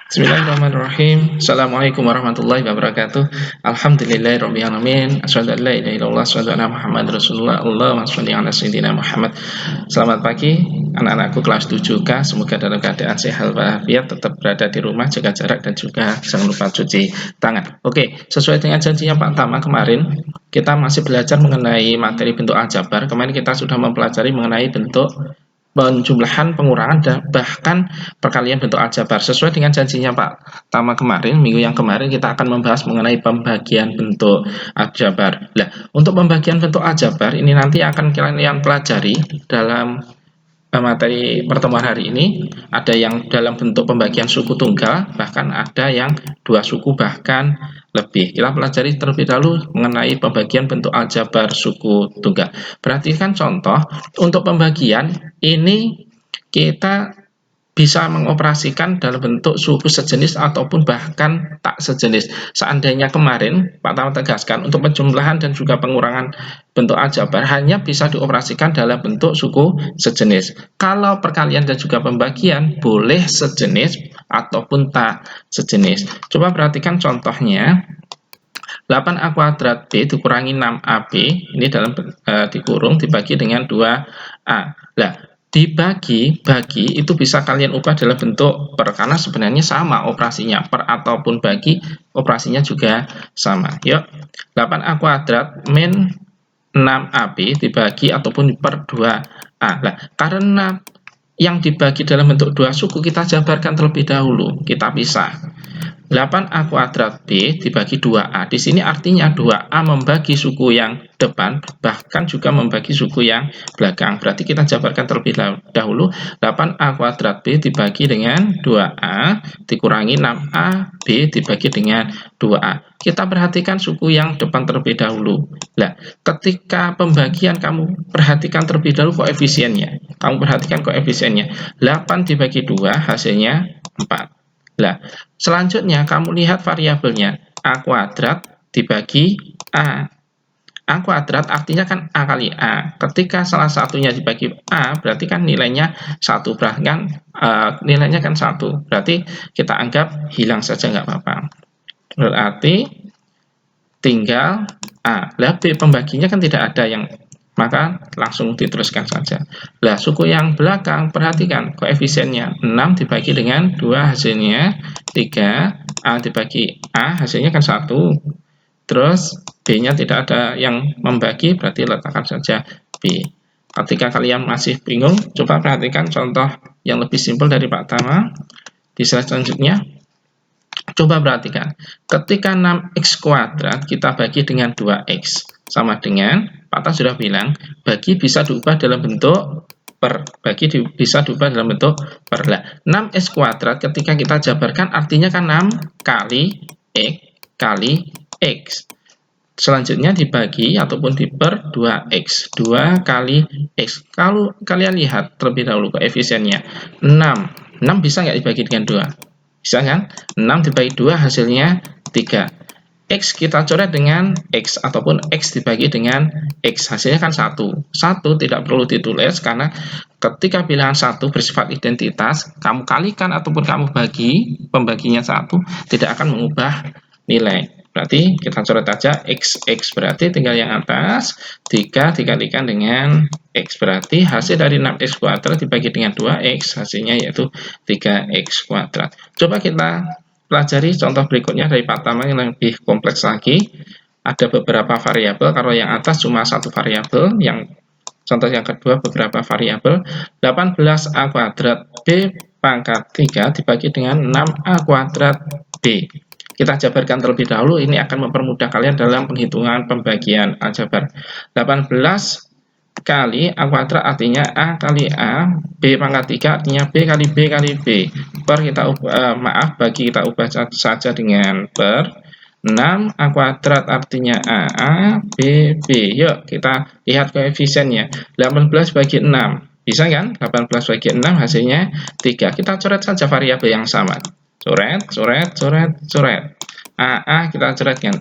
Bismillahirrahmanirrahim. Assalamualaikum warahmatullahi wabarakatuh. Alhamdulillahirabbil alamin. Asyhadu an la ilaha illallah, asyhadu anna Muhammadar Rasulullah. Allahumma shalli ala sayyidina Muhammad. Selamat pagi anak-anakku kelas 7K. Semoga dalam keadaan sehat walafiat, tetap berada di rumah, jaga jarak dan juga jangan lupa cuci tangan. Oke, sesuai dengan janjinya Pak Tama kemarin, kita masih belajar mengenai materi bentuk aljabar. Kemarin kita sudah mempelajari mengenai bentuk penjumlahan, pengurangan, dan bahkan perkalian bentuk aljabar. Sesuai dengan janjinya Pak Tama kemarin, minggu yang kemarin kita akan membahas mengenai pembagian bentuk aljabar. Nah, untuk pembagian bentuk aljabar ini nanti akan kalian pelajari dalam materi pertemuan hari ini. Ada yang dalam bentuk pembagian suku tunggal, bahkan ada yang dua suku bahkan lebih. Kita pelajari terlebih dahulu mengenai pembagian bentuk aljabar suku tunggal. Perhatikan contoh untuk pembagian ini kita bisa mengoperasikan dalam bentuk suku sejenis ataupun bahkan tak sejenis. Seandainya kemarin Pak Tama tegaskan untuk penjumlahan dan juga pengurangan bentuk aljabar hanya bisa dioperasikan dalam bentuk suku sejenis. Kalau perkalian dan juga pembagian boleh sejenis ataupun tak sejenis. Coba perhatikan contohnya. 8A kuadrat B dikurangi 6AB ini dalam dikurung dibagi dengan 2A. Nah, dibagi itu bisa kalian ubah dalam bentuk per, karena sebenarnya sama operasinya, per ataupun bagi operasinya juga sama. Yuk, 8A kuadrat min 6AB dibagi ataupun per 2A. Nah, karena yang dibagi dalam bentuk dua suku kita jabarkan terlebih dahulu, kita pisah. 8A kuadrat B dibagi 2A. Di sini artinya 2A membagi suku yang depan, bahkan juga membagi suku yang belakang. Berarti kita jabarkan terlebih dahulu. 8A kuadrat B dibagi dengan 2A, dikurangi 6AB dibagi dengan 2A. Kita perhatikan suku yang depan terlebih dahulu. Nah, ketika pembagian kamu perhatikan terlebih dahulu koefisiennya. Kamu perhatikan koefisiennya. 8 dibagi 2 hasilnya 4. Nah, selanjutnya kamu lihat variabelnya A kuadrat dibagi A. A kuadrat artinya kan A kali A. Ketika salah satunya dibagi A, berarti kan nilainya 1. Berarti kan nilainya kan 1. Berarti kita anggap hilang saja, nggak apa-apa. Berarti tinggal A. Lah B pembaginya kan tidak ada yang, maka langsung diteruskan saja. Nah, suku yang belakang, perhatikan koefisiennya 6 dibagi dengan 2 hasilnya 3, A dibagi A hasilnya kan 1, terus B-nya tidak ada yang membagi, berarti letakkan saja B. Ketika kalian masih bingung, coba perhatikan contoh yang lebih simpel dari Pak Tama. Di slide selanjutnya, coba perhatikan, ketika 6x kuadrat kita bagi dengan 2x, sama dengan, Pak Tama sudah bilang, bagi bisa diubah dalam bentuk per. Bagi bisa diubah dalam bentuk per. Nah, 6x kuadrat ketika kita jabarkan artinya kan 6 kali x. Selanjutnya dibagi ataupun diper 2x. 2 kali x. Kalau kalian lihat terlebih dahulu koefisiennya 6. 6 bisa nggak dibagi dengan 2? Bisa kan? 6 dibagi 2 hasilnya 3. X kita coret dengan X ataupun X dibagi dengan X, hasilnya kan 1. 1 tidak perlu ditulis karena ketika bilangan 1 bersifat identitas, kamu kalikan ataupun kamu bagi, pembaginya 1 tidak akan mengubah nilai. Berarti kita coret aja X, berarti tinggal yang atas 3 dikalikan dengan X, berarti hasil dari 6x kuadrat dibagi dengan 2x, hasilnya yaitu 3x kuadrat. Coba kita pelajari contoh berikutnya dari Pak Tama yang lebih kompleks lagi. Ada beberapa variabel, kalau yang atas cuma satu variabel, yang contoh yang kedua beberapa variabel. 18A kuadrat B pangkat 3 dibagi dengan 6A kuadrat B. Kita jabarkan terlebih dahulu, ini akan mempermudah kalian dalam penghitungan pembagian aljabar. 18 kali A kuadrat artinya A kali A, B pangkat 3 artinya B kali B kali B. Per kita ubah, bagi kita ubah saja dengan per. 6A kuadrat artinya A, B, B. Yuk kita lihat koefisiennya. 18 bagi 6. Bisa kan? 18 bagi 6 hasilnya 3. Kita coret saja variabel yang sama. Coret. A kita coret dengan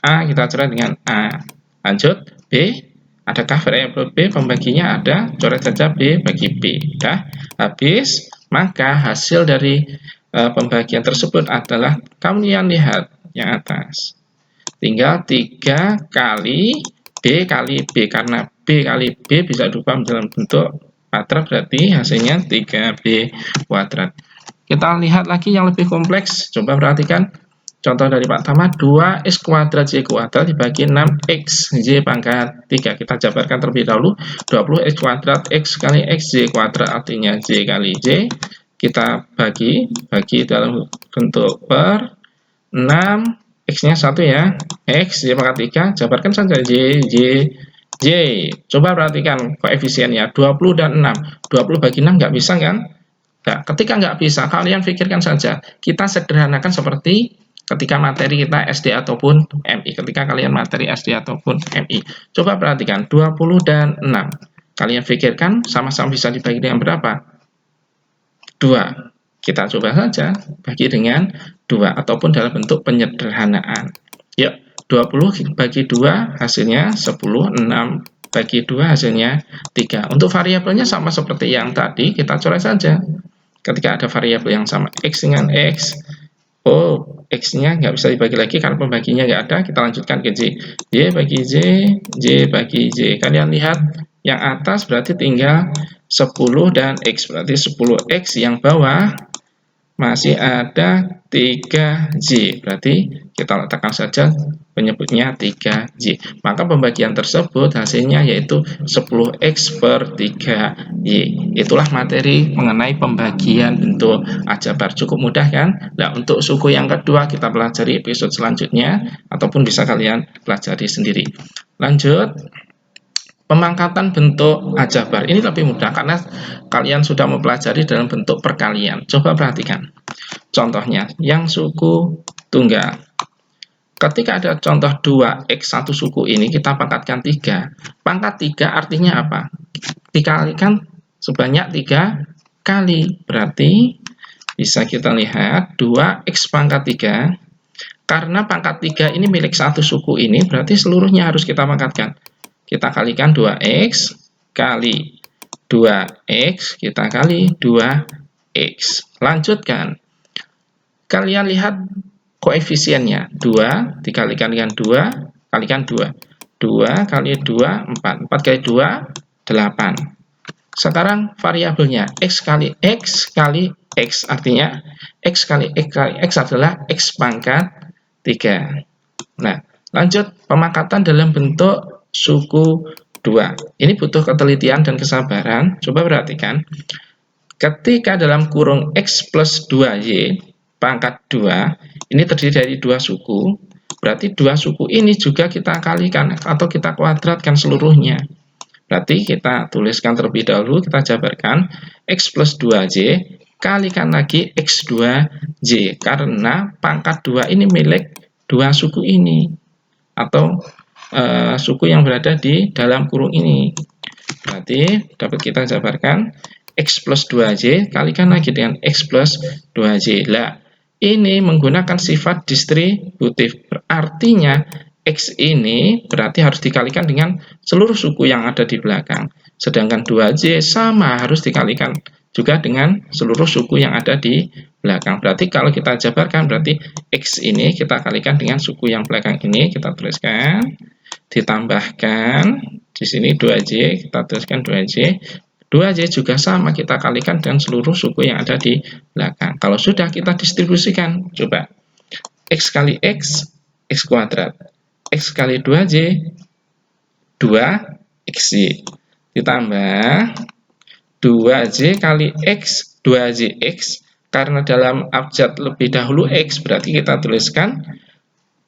A kita coret dengan A. Lanjut, B. Adakah variabel B? Pembaginya ada, coret saja B bagi B. Dah habis, maka hasil dari pembagian tersebut adalah kalian lihat yang atas. Tinggal 3 kali B kali B, karena B kali B bisa diubah dalam bentuk kuadrat, berarti hasilnya 3B kuadrat. Kita lihat lagi yang lebih kompleks. Coba perhatikan contoh dari Pak Tama, 2x kuadrat Y kuadrat dibagi 6x Y pangkat 3. Kita jabarkan terlebih dahulu. 20x kuadrat X kali X Y kuadrat artinya Y kali Y. Kita bagi dalam bentuk per 6, X-nya 1 ya. X, Y pangkat 3, jabarkan saja Y. Coba perhatikan koefisiennya, 20 dan 6. 20 bagi 6 nggak bisa kan? Nah, ketika nggak bisa, kalian pikirkan saja. Kita sederhanakan seperti ketika materi kita SD ataupun MI. Ketika kalian materi SD ataupun MI. Coba perhatikan, 20 dan 6. Kalian pikirkan sama-sama bisa dibagi dengan berapa? 2. Kita coba saja bagi dengan 2 ataupun dalam bentuk penyederhanaan. Yuk, 20 bagi 2 hasilnya 10, 6 bagi 2 hasilnya 3. Untuk variabelnya sama seperti yang tadi, kita coret saja. Ketika ada variabel yang sama X dengan X, X-nya nggak bisa dibagi lagi karena pembaginya nggak ada, kita lanjutkan ke Y. Y bagi Y, Y bagi Y. Kalian lihat yang atas berarti tinggal 10 dan X, berarti 10X, yang bawah masih ada 3Y, berarti kita letakkan saja penyebutnya 3Y. Maka pembagian tersebut hasilnya yaitu 10X per 3Y. Itulah materi mengenai pembagian bentuk aljabar. Cukup mudah kan? Nah, untuk suku yang kedua kita pelajari episode selanjutnya, ataupun bisa kalian pelajari sendiri. Lanjut. Pemangkatan bentuk aljabar ini lebih mudah karena kalian sudah mempelajari dalam bentuk perkalian. Coba perhatikan contohnya yang suku tunggal. Ketika ada contoh 2x satu suku ini, kita pangkatkan 3. Pangkat 3 artinya apa? Dikalikan sebanyak 3 kali. Berarti bisa kita lihat 2x pangkat 3. Karena pangkat 3 ini milik satu suku ini, berarti seluruhnya harus kita pangkatkan. Kita kalikan 2x kali 2x, kita kali 2x. Lanjutkan. Kalian lihat koefisiennya. 2 dikalikan dengan 2, kalikan 2. 2 kali 2, 4. 4 kali 2, 8. Sekarang variabelnya x kali x kali x. Artinya x kali x kali x adalah x pangkat 3. Nah, lanjut pemangkatan dalam bentuk suku 2. Ini butuh ketelitian dan kesabaran. Coba perhatikan. Ketika dalam kurung X plus 2Y pangkat 2, ini terdiri dari 2 suku. Berarti 2 suku ini juga kita kalikan atau kita kuadratkan seluruhnya. Berarti kita tuliskan terlebih dahulu, kita jabarkan X plus 2Y kalikan lagi X2Y. Karena pangkat 2 ini milik 2 suku ini. Atau suku yang berada di dalam kurung ini. Berarti dapat kita jabarkan X plus 2Y kalikan lagi dengan X plus 2Y. Lah, ini menggunakan sifat distributif. Artinya X ini berarti harus dikalikan dengan seluruh suku yang ada di belakang. Sedangkan 2Y sama harus dikalikan juga dengan seluruh suku yang ada di belakang. Berarti kalau kita jabarkan, berarti X ini kita kalikan dengan suku yang belakang ini, kita tuliskan, ditambahkan di sini 2Y, kita tuliskan 2Y. 2Y juga sama, kita kalikan dengan seluruh suku yang ada di belakang. Kalau sudah, kita distribusikan. Coba. X kali X, X kuadrat. X kali 2Y, 2XY. Ditambah 2Y kali X, 2YX. Karena dalam abjad lebih dahulu X, berarti kita tuliskan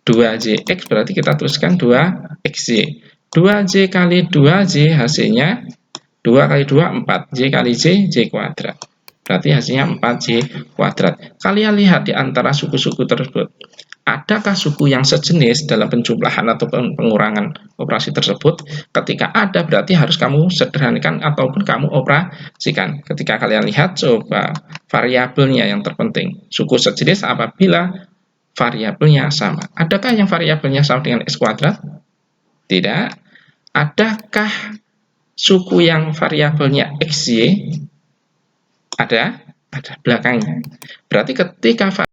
2YX, berarti kita tuliskan 2XY. 2Y kali 2Y hasilnya 2 kali 2, 4. Y kali Y, Y kuadrat. Berarti hasilnya 4Y kuadrat. Kalian lihat di antara suku-suku tersebut. Adakah suku yang sejenis dalam penjumlahan atau pengurangan operasi tersebut? Ketika ada, berarti harus kamu sederhanakan ataupun kamu operasikan. Ketika kalian lihat, coba variabelnya yang terpenting. Suku sejenis apabila variabelnya sama. Adakah yang variabelnya sama dengan X kuadrat? Tidak. Adakah suku yang variabelnya XY? Ada? pada belakangnya. Berarti ketika